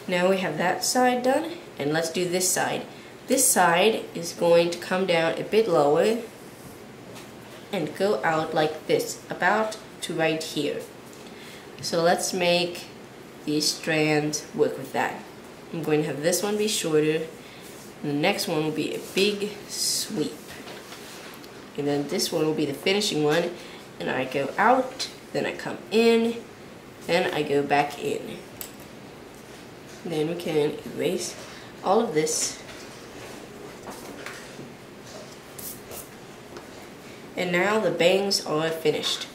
Now we have that side done, and let's do this side. This side is going to come down a bit lower and go out like this, about to right here. So let's make these strands work with that. I'm going to have this one be shorter, and the next one will be a big sweep. And then this one will be the finishing one, and I go out, then I come in, then I go back in. Then we can erase all of this. And now the bangs are finished.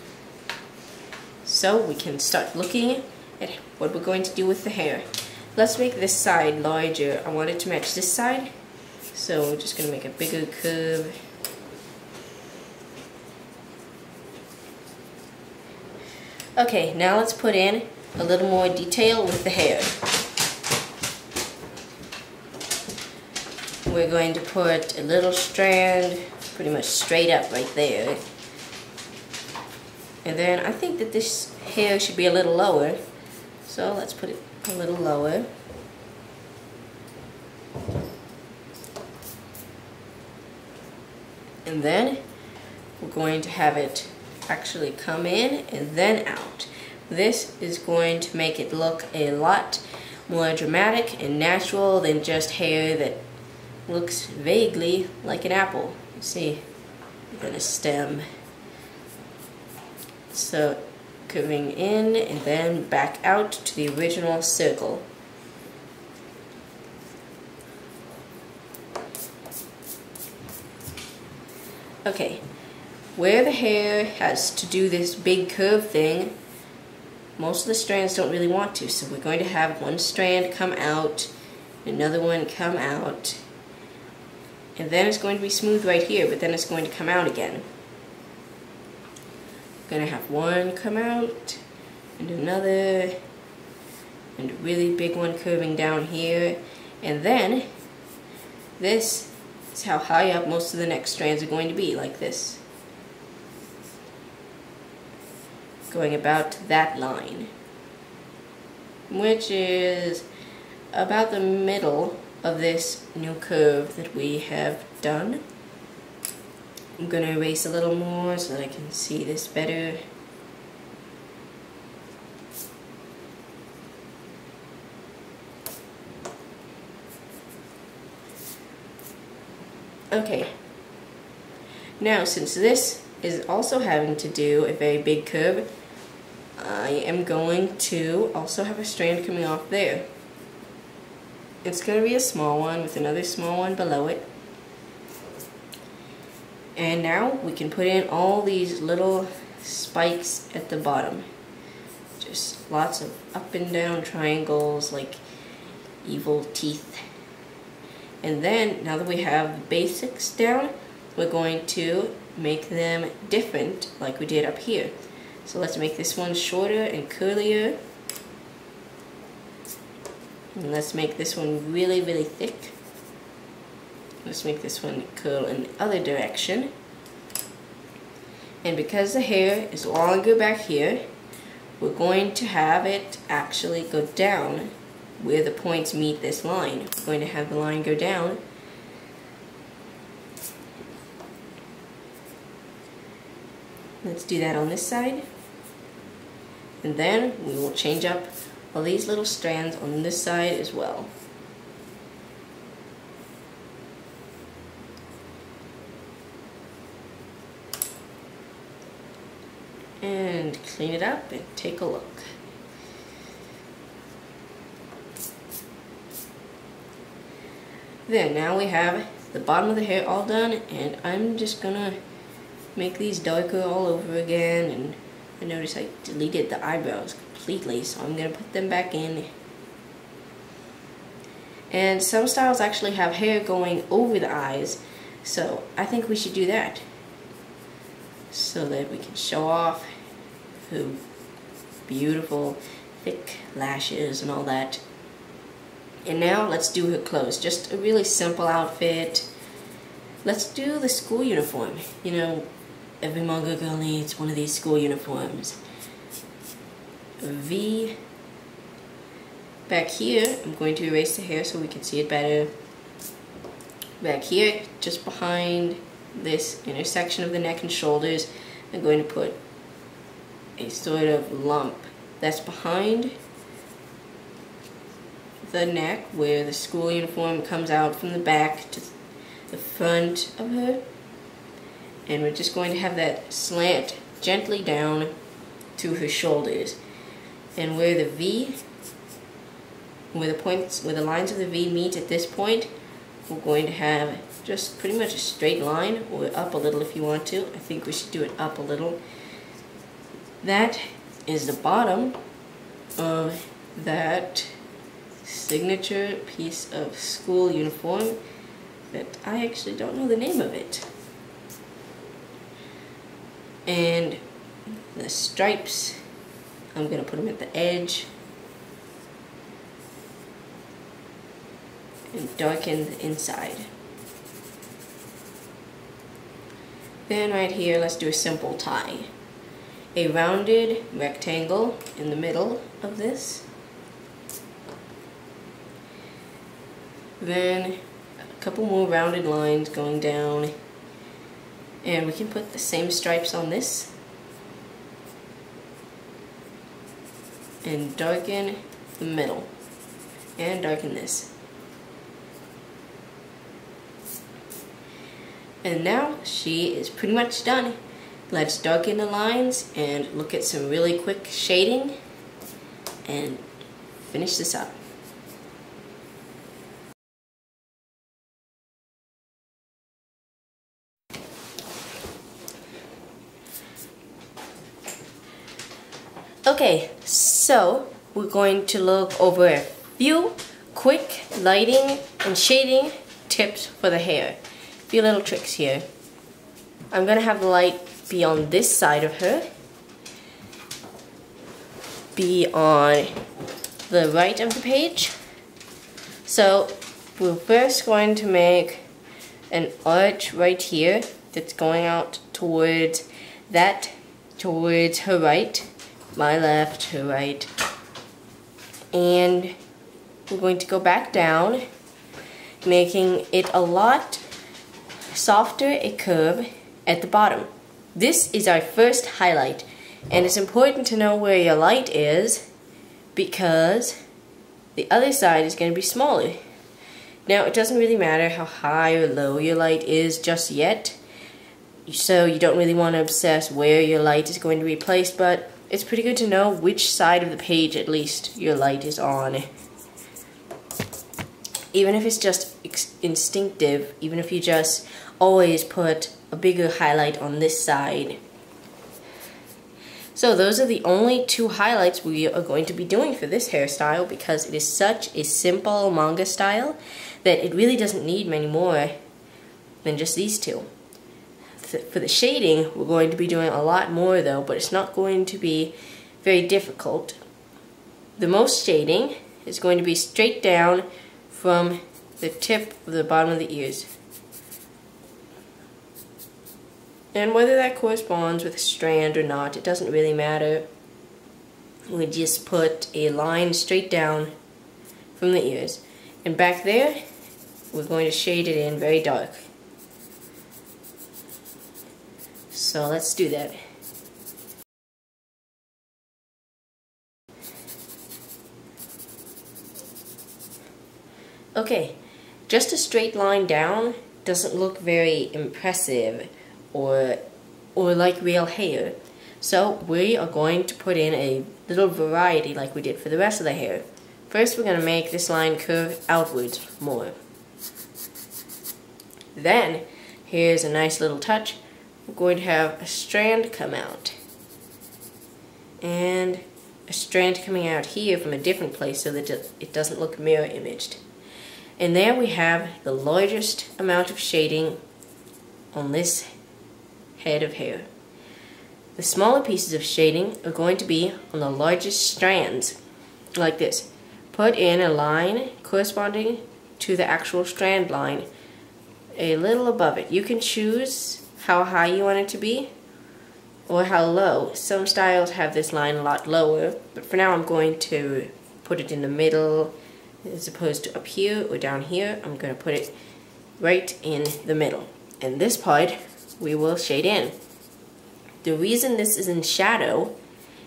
So we can start looking at what we're going to do with the hair. Let's make this side larger. I want it to match this side, so we're just going to make a bigger curve. Okay, now let's put in a little more detail with the hair. We're going to put a little strand pretty much straight up right there. And then I think that this hair should be a little lower, so let's put it a little lower. And then we're going to have it actually come in and then out. This is going to make it look a lot more dramatic and natural than just hair that looks vaguely like an apple. You see, then a stem. So curving in and then back out to the original circle. Okay, where the hair has to do this big curve thing, most of the strands don't really want to, so we're going to have one strand come out, another one come out, and then it's going to be smooth right here, but then it's going to come out again. We're going to have one come out, and another, and a really big one curving down here, and then this is how high up most of the next strands are going to be, like this. Going about to that line, which is about the middle of this new curve that we have done. I'm going to erase a little more so that I can see this better. Okay, now since this is also having to do a very big curve, I am going to also have a strand coming off there. It's going to be a small one with another small one below it. And now we can put in all these little spikes at the bottom. Just lots of up and down triangles like evil teeth. And then, now that we have the basics down, we're going to make them different like we did up here. So let's make this one shorter and curlier. And let's make this one really, really thick. Let's make this one curl in the other direction. And because the hair is longer back here, we're going to have it actually go down where the points meet this line. We're going to have the line go down. Let's do that on this side. And then we will change up all these little strands on this side as well. And clean it up and take a look. There, now we have the bottom of the hair all done, and I'm just gonna make these darker all over again. And I noticed I deleted the eyebrows completely, so I'm gonna put them back in. And some styles actually have hair going over the eyes, so I think we should do that so that we can show off her beautiful thick lashes and all that. And now let's do her clothes. Just a really simple outfit. Let's do the school uniform. You know, every manga girl needs one of these school uniforms. V Back here, I'm going to erase the hair so we can see it better. Back here, just behind this intersection of the neck and shoulders, I'm going to put a sort of lump that's behind the neck where the school uniform comes out from the back to the front of her. And we're just going to have that slant gently down to her shoulders. And where the V, where the lines of the V meet at this point, we're going to have just pretty much a straight line, or up a little if you want to. I think we should do it up a little. That is the bottom of that signature piece of school uniform that I actually don't know the name of it. And the stripes, I'm going to put them at the edge and darken the inside. Then right here, let's do a simple tie. A rounded rectangle in the middle of this. Then a couple more rounded lines going down. And we can put the same stripes on this. And darken the middle. And darken this. And now she is pretty much done. Let's darken the lines and look at some really quick shading and finish this up. Okay, so we're going to look over a few quick lighting and shading tips for the hair. A few little tricks here. I'm going to have the light be on this side of her, be on the right of the page. So we're first going to make an arch right here that's going out towards her right, my left, her right, and we're going to go back down, making it a lot softer a curve at the bottom. This is our first highlight, and it's important to know where your light is because the other side is going to be smaller. Now, it doesn't really matter how high or low your light is just yet, so you don't really want to obsess where your light is going to be placed, but it's pretty good to know which side of the page at least your light is on. Even if it's just instinctive, even if you just always put a bigger highlight on this side. So those are the only two highlights we are going to be doing for this hairstyle because it is such a simple manga style that it really doesn't need many more than just these two. For the shading, we're going to be doing a lot more though, but it's not going to be very difficult. The most shading is going to be straight down from the tip of the bottom of the ears. And whether that corresponds with a strand or not, it doesn't really matter. We just put a line straight down from the ears. And back there, we're going to shade it in very dark. So let's do that. Okay, just a straight line down doesn't look very impressive or like real hair. So we are going to put in a little variety like we did for the rest of the hair. First we're going to make this line curve outwards more. Then, here's a nice little touch. We're going to have a strand come out. And a strand coming out here from a different place so that it doesn't look mirror imaged. And there we have the largest amount of shading on this head of hair. The smaller pieces of shading are going to be on the largest strands, like this. Put in a line corresponding to the actual strand line a little above it. You can choose how high you want it to be or how low. Some styles have this line a lot lower, but for now I'm going to put it in the middle as opposed to up here or down here. I'm going to put it right in the middle. And this part we will shade in. The reason this is in shadow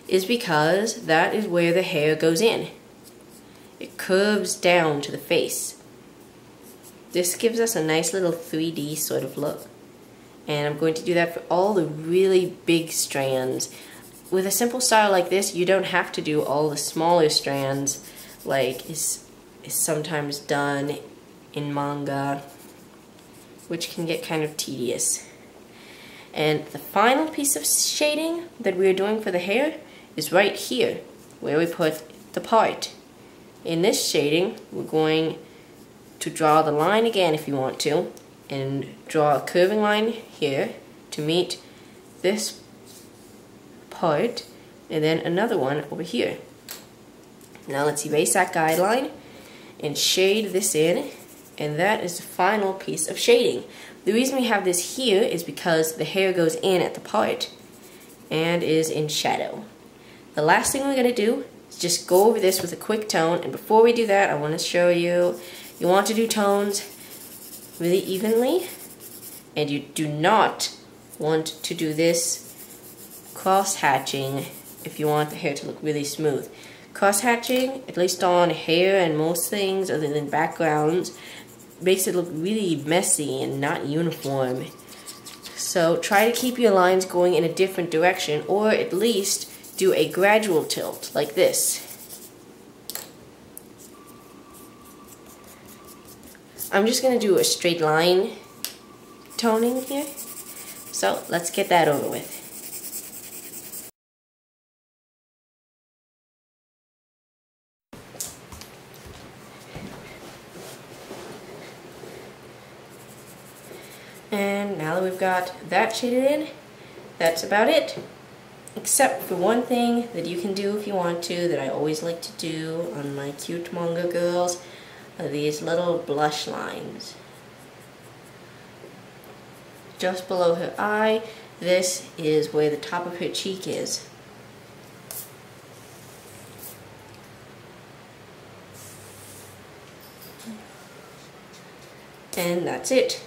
is because that is where the hair goes in. It curves down to the face. This gives us a nice little 3D sort of look. And I'm going to do that for all the really big strands. With a simple style like this, you don't have to do all the smaller strands like is sometimes done in manga, which can get kind of tedious. And the final piece of shading that we're doing for the hair is right here, where we put the part. In this shading, we're going to draw the line again if you want to, and draw a curving line here to meet this part, and then another one over here. Now let's erase that guideline and shade this in, and that is the final piece of shading. The reason we have this here is because the hair goes in at the part and is in shadow. The last thing we're going to do is just go over this with a quick tone, and before we do that I want to show you, you want to do tones really evenly, and you do not want to do this cross-hatching if you want the hair to look really smooth. Cross-hatching, at least on hair and most things other than backgrounds, makes it look really messy and not uniform. So try to keep your lines going in a different direction, or at least do a gradual tilt like this. I'm just going to do a straight line toning here. So let's get that over with. And now that we've got that shaded in, that's about it. Except for one thing that you can do if you want to, that I always like to do on my cute manga girls, are these little blush lines. Just below her eye, this is where the top of her cheek is. And that's it.